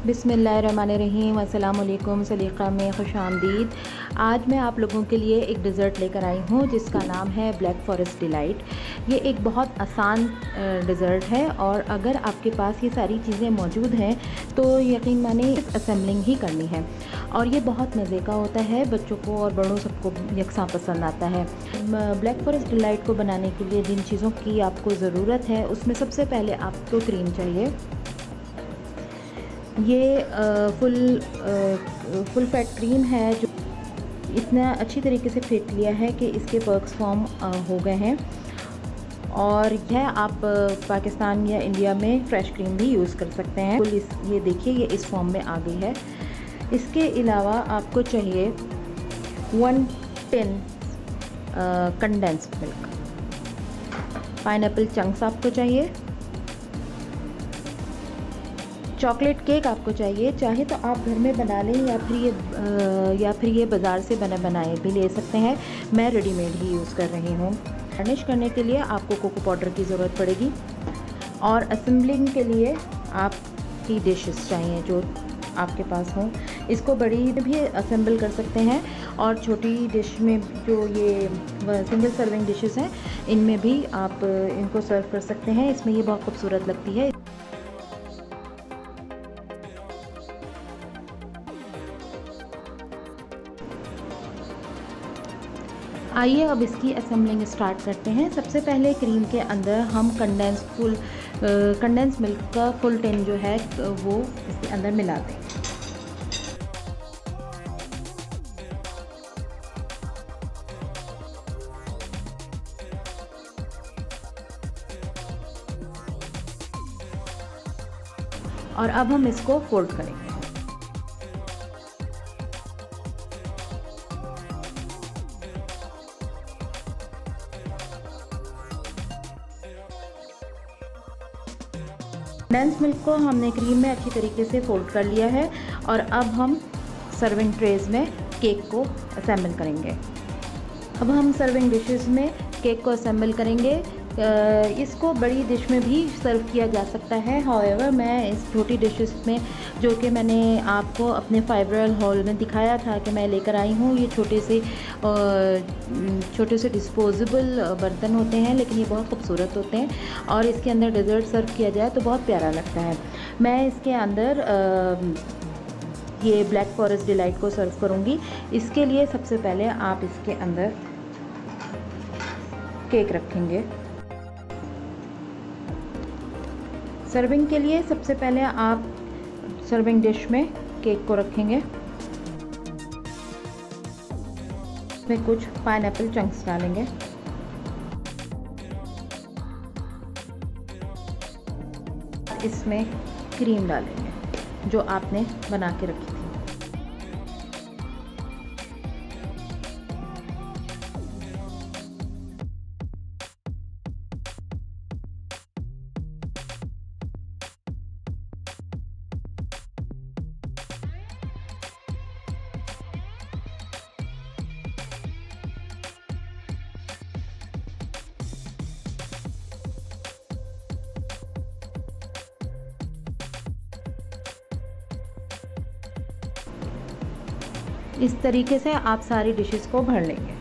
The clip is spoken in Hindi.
बिस्मिल्लाहिर्रहमानिर्रहीम, अस्सलाम वालेकुम। सलीक़ा में खुशामदीद। आज मैं आप लोगों के लिए एक डिज़र्ट लेकर आई हूँ जिसका नाम है ब्लैक फॉरेस्ट डिलाइट। ये एक बहुत आसान डिज़र्ट है और अगर आपके पास ये सारी चीज़ें मौजूद हैं तो यकीन माने असेंबलिंग ही करनी है। और ये बहुत मज़े का होता है, बच्चों को और बड़ों सबको यकसां पसंद आता है। ब्लैक फॉरेस्ट डिलाइट को बनाने के लिए जिन चीज़ों की आपको ज़रूरत है उसमें सबसे पहले आपको क्रीम चाहिए। ये फुल फैट क्रीम है जो इतना अच्छी तरीके से फेंट लिया है कि इसके पर्क्स फॉर्म हो गए हैं। और यह आप पाकिस्तान या इंडिया में फ़्रेश क्रीम भी यूज़ कर सकते हैं। ये देखिए, ये इस फॉर्म में आ गई है। इसके अलावा आपको चाहिए 1 tin condensed milk. Pineapple chunks आपको चाहिए। चॉकलेट केक आपको चाहिए, चाहे तो आप घर में बना लें या फिर ये बाज़ार से बनाए भी ले सकते हैं। मैं रेडीमेड ही यूज़ कर रही हूँ। गार्निश करने के लिए आपको कोको पाउडर की ज़रूरत पड़ेगी और असेंबलिंग के लिए आपकी डिशेस चाहिए जो आपके पास हों। इसको बड़ी भी असेंबल कर सकते हैं और छोटी डिश में जो ये सिंगल सर्विंग डिशेस हैं इनमें भी आप इनको सर्व कर सकते हैं। इसमें ये बहुत खूबसूरत लगती है। आइए अब इसकी असेंबलिंग स्टार्ट करते हैं। सबसे पहले क्रीम के अंदर हम कंडेंस मिल्क का फुल टिन जो है वो इसके अंदर मिला दें। और अब हम इसको फोल्ड करेंगे। कंडेंस मिल्क को हमने क्रीम में अच्छी तरीके से फोल्ड कर लिया है और अब हम सर्विंग ट्रेज में केक को असेंबल करेंगे। अब हम सर्विंग डिशेस में केक को असेंबल करेंगे। इसको बड़ी डिश में भी सर्व किया जा सकता है। हाउएवर मैं इस छोटी डिशेस में, जो कि मैंने आपको अपने फाइबरल हॉल में दिखाया था कि मैं लेकर आई हूँ, ये छोटे से डिस्पोजेबल बर्तन होते हैं, लेकिन ये बहुत खूबसूरत होते हैं और इसके अंदर डेज़र्ट सर्व किया जाए तो बहुत प्यारा लगता है। मैं इसके अंदर ये ब्लैक फॉरेस्ट डिलाइट को सर्व करूँगी। इसके लिए सबसे पहले आप इसके अंदर केक रखेंगे। सर्विंग के लिए सबसे पहले आप सर्विंग डिश में केक को रखेंगे। इसमें कुछ पाइनएप्पल चंक्स डालेंगे। इसमें क्रीम डालेंगे जो आपने बना के रखी थी। इस तरीके से आप सारी डिशेस को भर लेंगे।